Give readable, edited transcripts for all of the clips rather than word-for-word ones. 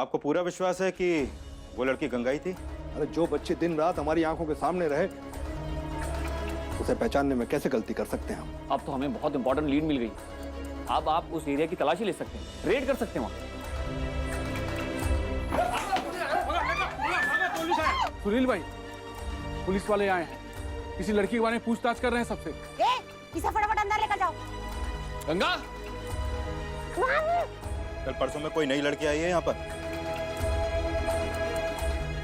आपको पूरा विश्वास है कि वो लड़की गंगा ही थी? अरे जो बच्चे दिन रात हमारी आंखों के सामने रहे, उसे पहचानने में कैसे गलती कर सकते हैं हम? अब तो हमें बहुत इंपॉर्टेंट लीड मिल गई। अब आप उस एरिया की तलाशी ले सकते हैं, रेड कर सकते हैं वहाँ। सुनील भाई, पुलिस वाले आए हैं, किसी लड़की के बारे में पूछताछ कर रहे हैं सबसे। इसे फटाफट अंदर लेकर जाओ। गंगा, कल परसों में कोई नई लड़की आई है यहाँ पर?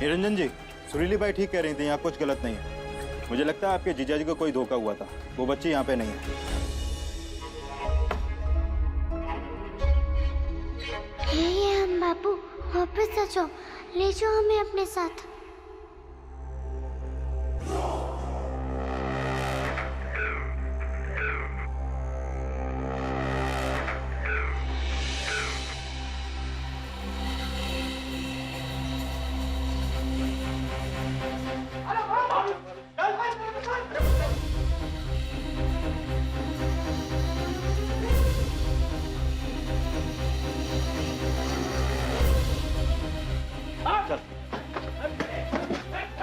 निरंजन जी, सुरीली बाई ठीक कह रही थी, यहाँ कुछ गलत नहीं है। मुझे लगता है आपके जीजाजी को कोई धोखा हुआ था, वो बच्ची यहाँ पे नहीं है। ये हम बाबू, वापस आ जाओ, ले जाओ हमें अपने साथ।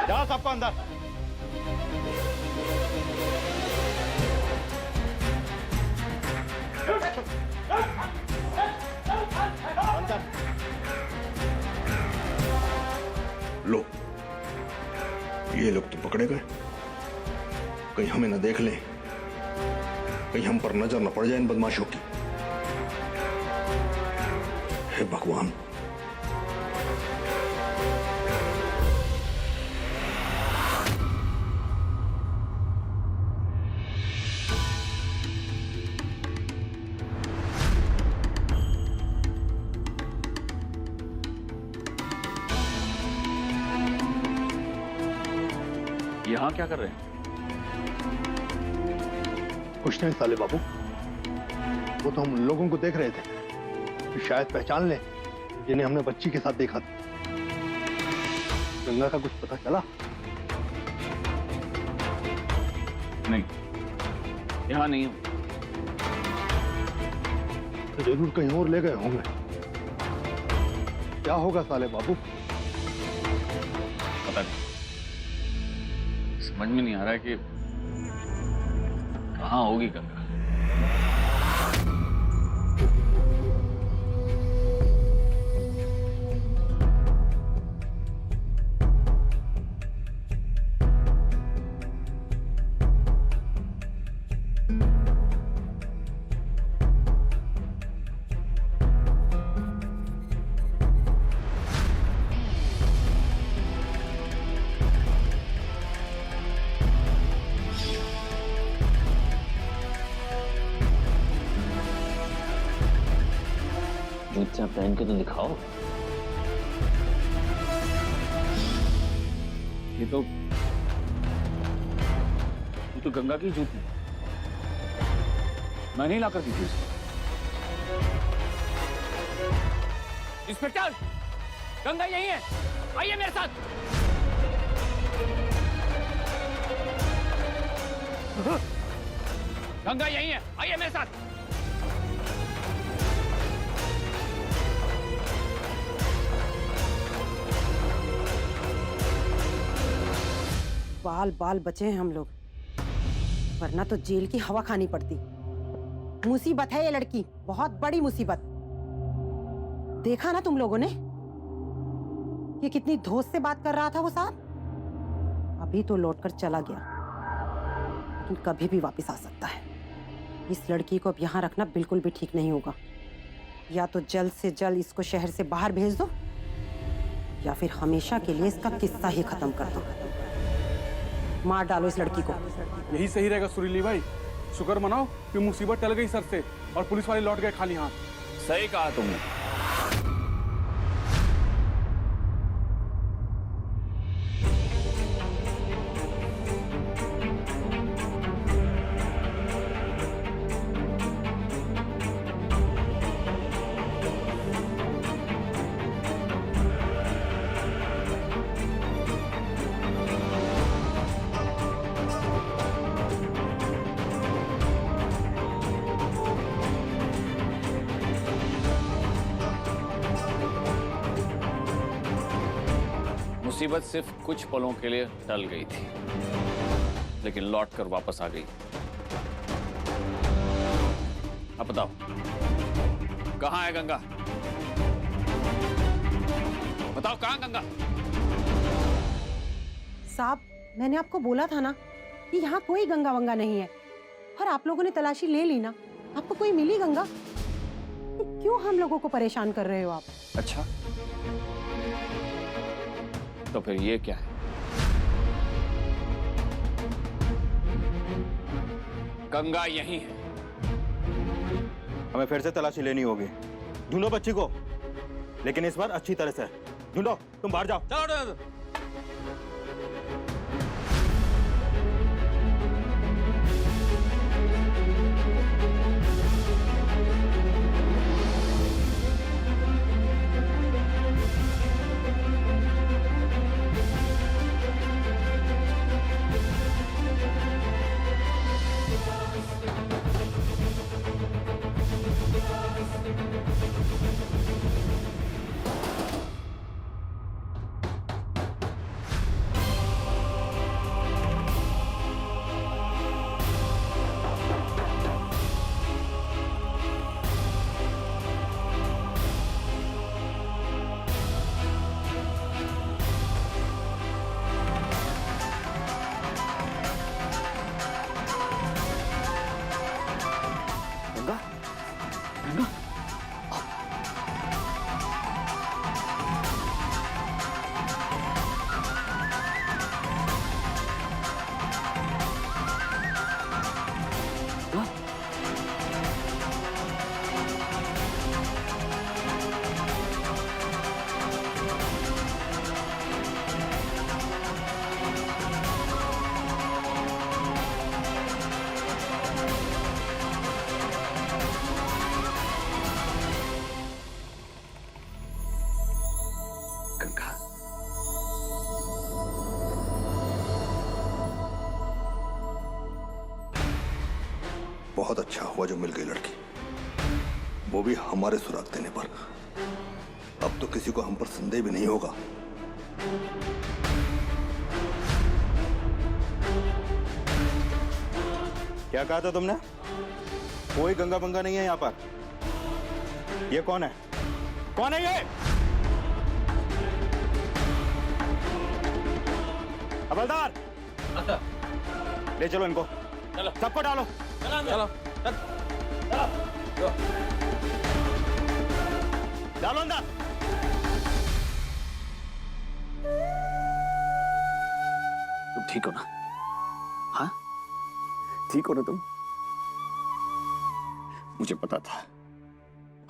जाओ सबको अंदर। लो, ये लोग तो पकड़े गए। कहीं हमें न देख लें, कहीं हम पर नजर न पड़ जाए इन बदमाशों की। हे भगवान। यहाँ क्या कर रहे हैं? कुछ नहीं साले बाबू, वो तो हम उन लोगों को देख रहे थे कि शायद पहचान ले जिन्हें हमने बच्ची के साथ देखा था। गंगा का कुछ पता चला? नहीं, यहाँ नहीं हूँ। तो जरूर कहीं और ले गए होंगे। क्या होगा साले बाबू? पता नहीं, समझ में नहीं आ रहा है कि कहाँ होगी गंगा। जूतियां पहन के तो दिखाओ। ये तो गंगा की जूती है। मैं नहीं लाकर दी थी उसको। इंस्पेक्टर, गंगा यही है, आइए मेरे साथ। गंगा यही है, आइए मेरे साथ। बाल बाल बचे हैं हम लोग, वरना तो जेल की हवा खानी पड़ती। मुसीबत है ये लड़की, बहुत बड़ी मुसीबत। देखा ना तुम लोगों ने कि कितनी धोस से बात कर रहा था वो साहब। अभी तो लौटकर चला गया, लेकिन कभी भी वापस आ सकता है। इस लड़की को अब यहाँ रखना बिल्कुल भी ठीक नहीं होगा। या तो जल्द से जल्द इसको शहर से बाहर भेज दो, या फिर हमेशा के लिए इसका किस्सा ही खत्म कर दो। मार डालो इस लड़की को। यही सही रहेगा सुरीली भाई। शुक्र मनाओ कि मुसीबत टल गई सर से और पुलिस वाले लौट गए खाली हाथ। सही कहा तुमने। मुसीबत सिर्फ कुछ पलों के लिए टल गई थी, लेकिन लौट कर वापस आ गई। अब बताओ, कहाँ है गंगा? बताओ कहाँ गंगा? साहब, मैंने आपको बोला था ना कि यहाँ कोई गंगा वंगा नहीं है, और आप लोगों ने तलाशी ले ली ना, आपको कोई मिली गंगा? क्यों हम लोगों को परेशान कर रहे हो आप? अच्छा, तो फिर ये क्या है? गंगा यहीं है। हमें फिर से तलाशी लेनी होगी। ढूंढो बच्ची को, लेकिन इस बार अच्छी तरह से ढूंढो। तुम बाहर जाओ। चलो। गंगा, गंगा, गंगा। बहुत अच्छा हुआ जो मिल गई लड़की, वो भी हमारे सुराग देने पर। अब तो किसी को हम पर संदेह भी नहीं होगा। क्या कहा था तुमने? कोई गंगा बंगा नहीं है यहाँ पर। ये कौन है? कौन है ये? हवलदार, ले चलो इनको। चलो। सबको डालो। चलो। डालो अंदर। तुम ठीक हो ना? हाँ, ठीक हो ना तुम? मुझे पता था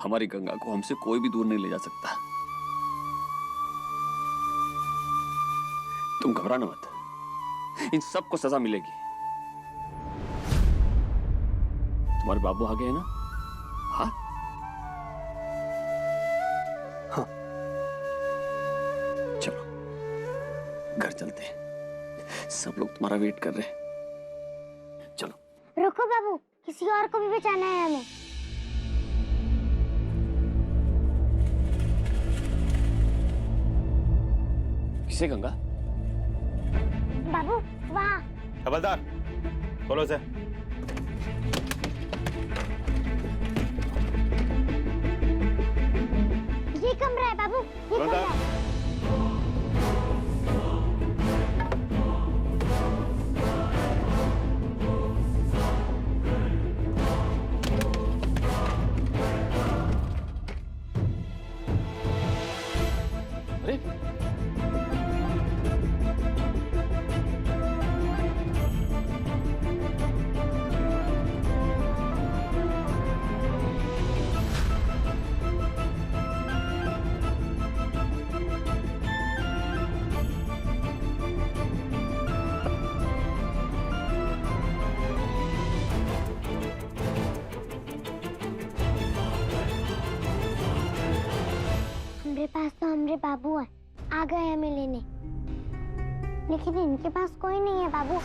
हमारी गंगा को हमसे कोई भी दूर नहीं ले जा सकता। तुम घबराना मत, इन सबको सजा मिलेगी। तुम्हारे बाबू आ गए हैं ना? हाँ? हाँ। चलो घर चलते हैं, सब लोग तुम्हारा वेट कर रहे हैं। चलो। रुको बाबू, किसी और को भी बचाना है हमें। किसे गंगा? बाबू वहाँ। हवलदार, खोलो से। ये कमरा है बाबू, ये कमरा है। अरे हमारे पास तो हमारे बाबू हैं, आ गए हमें लेने। लेकिन इनके पास कोई नहीं है बाबू।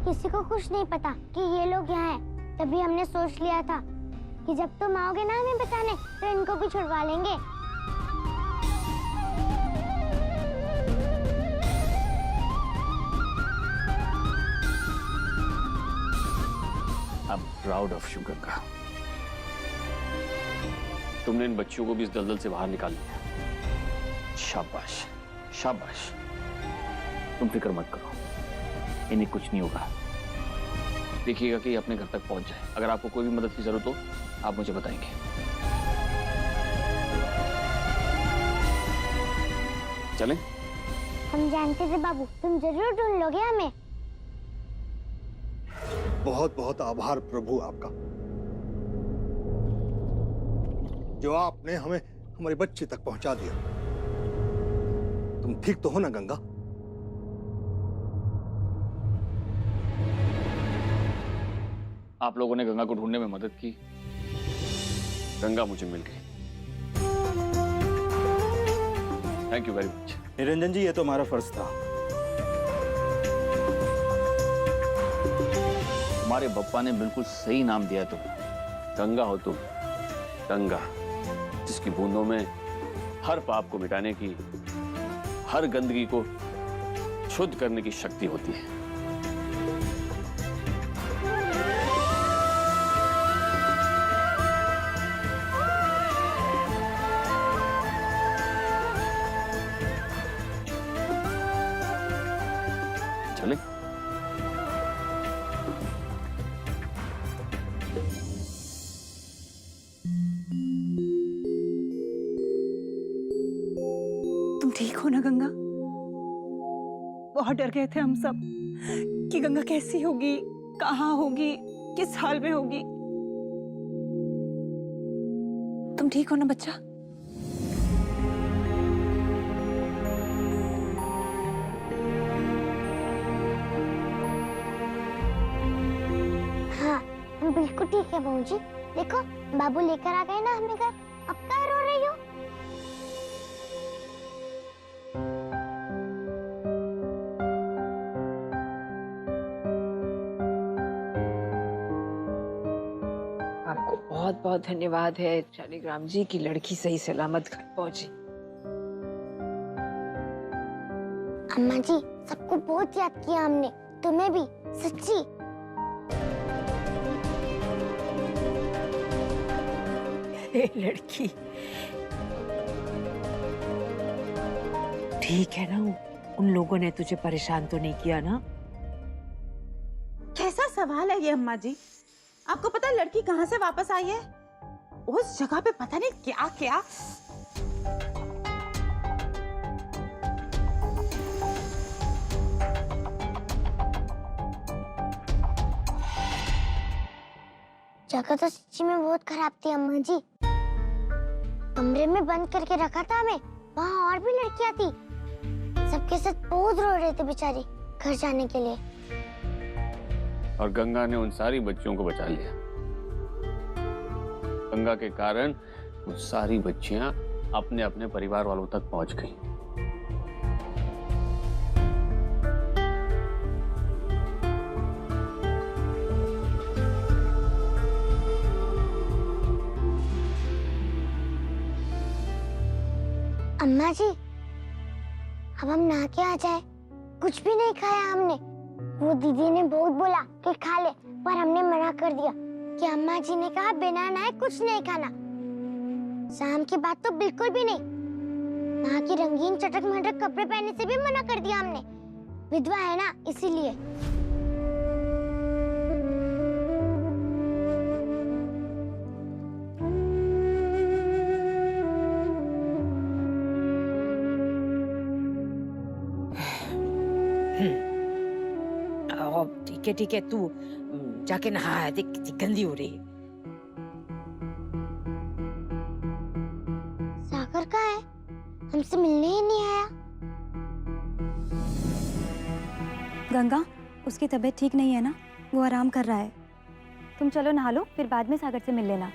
किसी को कुछ नहीं पता कि ये लोग यहाँ हैं। तभी हमने सोच लिया था कि जब तुम आओगे ना हमें बचाने तो इनको भी छुड़वा लेंगे। I am proud of you Ganga. तुमने इन बच्चियों को भी इस दलदल से बाहर निकाल लिया। शाबाश शाबाश। तुम फिक्र मत करो, इन्हें कुछ नहीं होगा। देखिएगा कि ये अपने घर तक पहुंच जाए। अगर आपको कोई भी मदद की जरूरत हो आप मुझे बताएंगे। चलें? हम जानते थे बाबू तुम जरूर ढूंढ लोगे हमें। बहुत बहुत आभार प्रभु आपका, जो आपने हमें हमारी बच्ची तक पहुंचा दिया। तुम ठीक तो हो ना गंगा? आप लोगों ने गंगा को ढूंढने में मदद की, गंगा मुझे मिल गई। Thank you very much. Niranjan ji, ये तो हमारा फर्ज था। हमारे बप्पा ने बिल्कुल सही नाम दिया तुम्हें। गंगा हो तुम, गंगा जिसकी बूंदों में हर पाप को मिटाने की, हर गंदगी को शुद्ध करने की शक्ति होती है। चले? तुम ठीक हो ना गंगा? बहुत डर गए थे हम सब कि गंगा कैसी होगी, कहाँ होगी, किस हाल में होगी। तुम ठीक हो ना बच्चा? हाँ हम बिल्कुल ठीक है बहू जी। देखो बाबू लेकर आ गए ना हमें घर। अब क्या रो रही हो? आपको बहुत बहुत धन्यवाद है शालिग्राम जी की लड़की सही सलामत घर पहुंची। अम्मा जी सबको बहुत याद किया हमने, तुम्हें भी सच्ची। हे लड़की, ठीक है ना? उन लोगों ने तुझे परेशान तो नहीं किया ना? कैसा सवाल है ये अम्मा जी? आपको पता है लड़की कहाँ से वापस आई है? उस जगह पे पता नहीं क्या क्या। जगह तो सच्ची में बहुत खराब थी अम्मा जी। कमरे में बंद करके रखा था हमें। वहाँ और भी लड़कियां थी, सबके साथ बहुत रो रहे थे बेचारे घर जाने के लिए। और गंगा ने उन सारी बच्चियों को बचा लिया। गंगा के कारण वो सारी बच्चियां अपने अपने परिवार वालों तक पहुंच गईं। अम्मा जी अब हम नहा के आ जाए। कुछ भी नहीं खाया हमने। वो दीदी ने बहुत बोला कि खा ले, पर हमने मना कर दिया कि अम्मा जी ने कहा बिना नहाए कुछ नहीं खाना। शाम की बात तो बिल्कुल भी नहीं। वहाँ की रंगीन चटक मटक कपड़े पहनने से भी मना कर दिया हमने। विधवा है ना इसीलिए। ठीक है तू जाके नहा, देख कितनी गंदी हो रही है। सागर कहाँ है? हमसे मिलने ही नहीं आया। गंगा, उसकी तबीयत ठीक नहीं है ना, वो आराम कर रहा है। तुम चलो नहा लो, फिर बाद में सागर से मिल लेना।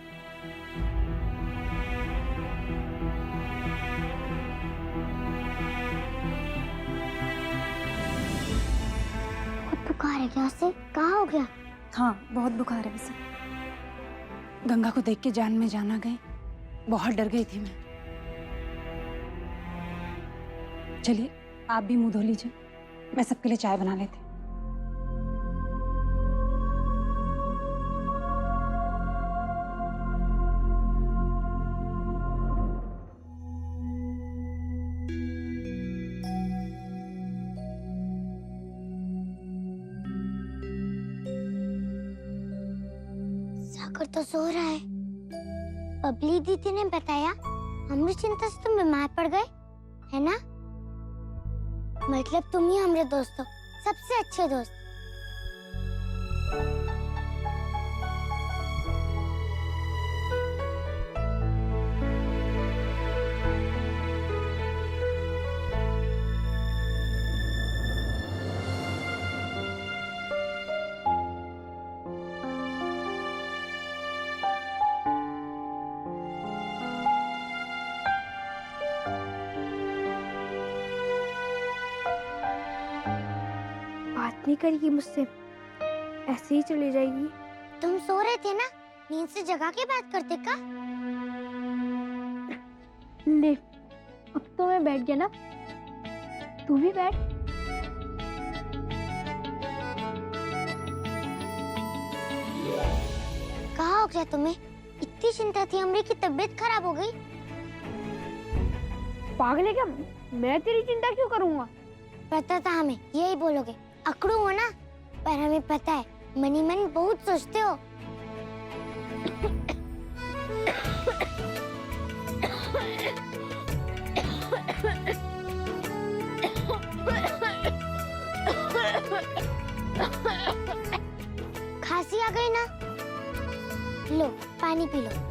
बहुत बुखार है क्या उसे? कहाँ हो गया? हाँ बहुत बुखार है उसे। गंगा को देख के जान में जान आ गई। बहुत डर गई थी मैं। चलिए आप भी मुंह धो लीजिए, मैं सबके लिए चाय बना लेती हूँ। सागर तो सो रहा है। बबली दीदी ने बताया हमारी चिंता से तुम बीमार पड़ गए, है ना? मतलब तुम ही हमारे दोस्त हो, सबसे अच्छे दोस्त। बात नहीं करेगी मुझसे, ऐसे ही चली जाएगी। तुम सो रहे थे ना, नींद से जगा के बात करते का? ले, अब तो मैं बैठ गया ना, तू भी बैठ। कहाँ हो गया तुम्हें? इतनी चिंता थी हमरी की तबीयत खराब हो गई। पागल है क्या? मैं तेरी चिंता क्यों करूंगा? पता था हमें यही बोलोगे। अकड़ू हो ना, पर हमें पता है मनी मन बहुत सोचते हो। खांसी आ गई ना? लो पानी पी लो।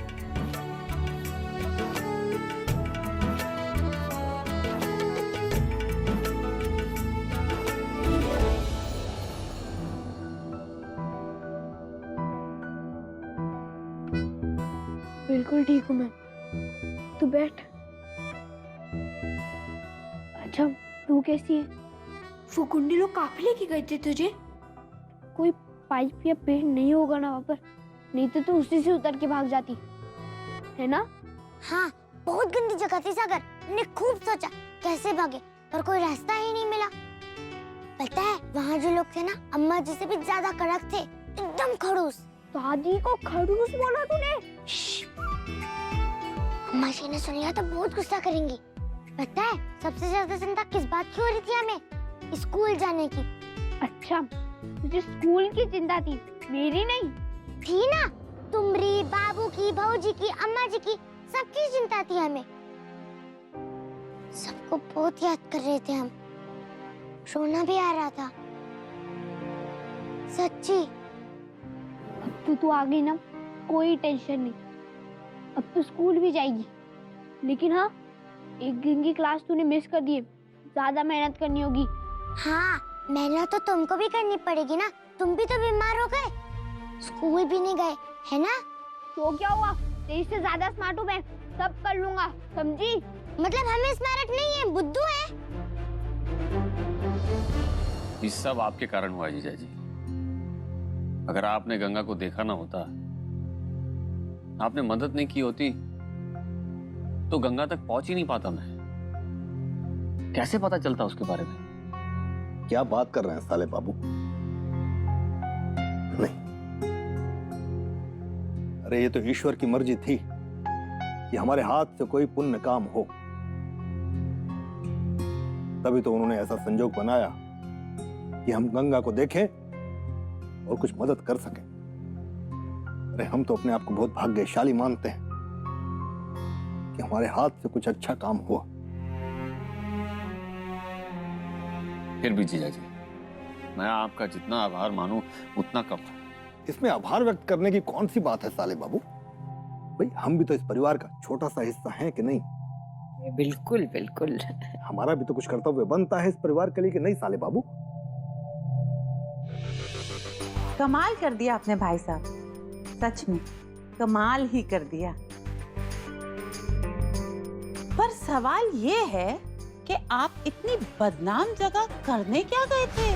बिल्कुल ठीक हूँ मैं, तू बैठ। अच्छा तू कैसी है? वो गुंडे लोग काफी लेके गए थे तुझे? कोई पाइप या पेड़ नहीं होगा ना वहाँ पर? नहीं तो तू उसी से उतर के भाग जाती, है ना? हाँ, बहुत गंदी जगह थी सागर। हमने खूब सोचा कैसे भागे, पर कोई रास्ता ही नहीं मिला। पता है वहाँ जो लोग थे ना, अम्मा जी से भी ज्यादा कड़क थे, एकदम खड़ूस। दादी को खड़ूस बोला तूने? अम्मा जी ने सुन लिया तो बहुत गुस्सा करेंगी। पता है सबसे ज्यादा चिंता किस बात की हो रही थी हमें? स्कूल जाने की। अच्छा तुझे स्कूल की चिंता थी, मेरी नहीं थी ना? तुमरी, बाबू की, भौजी की, अम्मा जी की, सबकी चिंता थी हमें। सबको बहुत याद कर रहे थे हम। रोना भी आ रहा था सच्ची। अब तू आ गई ना, कोई टेंशन नहीं। अब तू स्कूल भी जाएगी, लेकिन हाँ एक दिन की क्लास तूने मिस कर दी है, ज्यादा मेहनत करनी होगी। हाँ मेहनत तो तुमको भी करनी पड़ेगी ना, तुम भी तो बीमार हो गए, स्कूल भी नहीं गए, है ना? तो क्या हुआ, तेरे से ज्यादा स्मार्ट हूँ मैं, सब कर लूंगा, समझी? मतलब हमें स्मार्ट नहीं है, बुद्धू है। ये सब आपके कारण हुआ जीजा जी। अगर आपने गंगा को देखा ना होता, आपने मदद नहीं की होती, तो गंगा तक पहुंच ही नहीं पाता मैं। कैसे पता चलता उसके बारे में? क्या बात कर रहे हैं साले बाबू? नहीं, अरे ये तो ईश्वर की मर्जी थी कि हमारे हाथ से कोई पुण्य काम हो, तभी तो उन्होंने ऐसा संजोग बनाया कि हम गंगा को देखें और कुछ मदद कर सकें। अरे हम तो अपने आप को बहुत भाग्यशाली मानते हैं कि हमारे हाथ से कुछ अच्छा काम हुआ। फिर भी जीजा जी, मैं आपका जितना आभार मानूं उतना कम है। इसमें आभार व्यक्त करने की कौन सी बात है साले बाबू? भाई हम भी तो इस परिवार का छोटा सा हिस्सा हैं कि नहीं? बिल्कुल बिल्कुल। हमारा भी तो कुछ कर्तव्य बनता है इस परिवार के लिए कि नहीं साले बाबू? कमाल कर दिया आपने भाई साहब, सच में कमाल ही कर दिया। पर सवाल ये है कि आप इतनी बदनाम जगह करने क्या गए थे?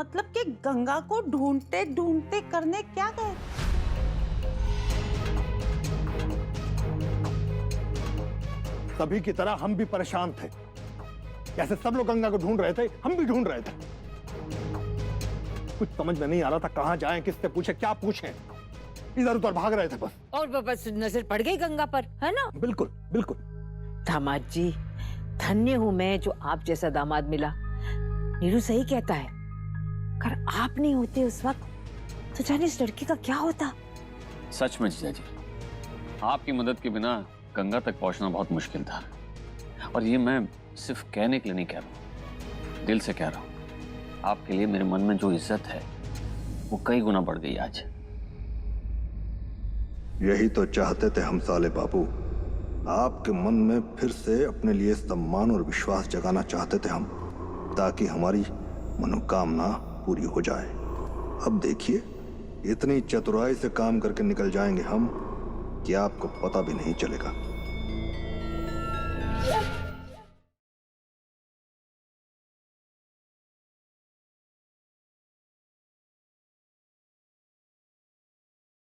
मतलब कि गंगा को ढूंढते ढूंढते करने क्या गए? सभी की तरह हम भी परेशान थे। जैसे सब लोग गंगा को ढूंढ रहे थे, हम भी ढूंढ रहे थे। कुछ समझ में नहीं आ रहा था कहां जाएं, किससे पूछे, क्या पूछें। इधर उधर भाग रहे थे बस। और बस नजर पड़ गई गंगा पर, है ना? बिल्कुल बिल्कुल। दामाद जी, धन्य हूं मैं जो आप जैसा दामाद मिला। नीरू सही कहता है, अगर आप नहीं होते उस वक्त तो जाने इस लड़की का क्या होता। सच में जीजा जी, आपकी मदद के बिना गंगा तक पहुंचना बहुत मुश्किल था। और ये मैं सिर्फ कहने के लिए नहीं कह रहा हूं, दिल से कह रहा हूं। आपके लिए मेरे मन में जो इज्जत है वो कई गुना बढ़ गई आज। यही तो चाहते थे हम साले बाबू, आपके मन में फिर से अपने लिए सम्मान और विश्वास जगाना चाहते थे हम, ताकि हमारी मनोकामना पूरी हो जाए। अब देखिए, इतनी चतुराई से काम करके निकल जाएंगे हम कि आपको पता भी नहीं चलेगा।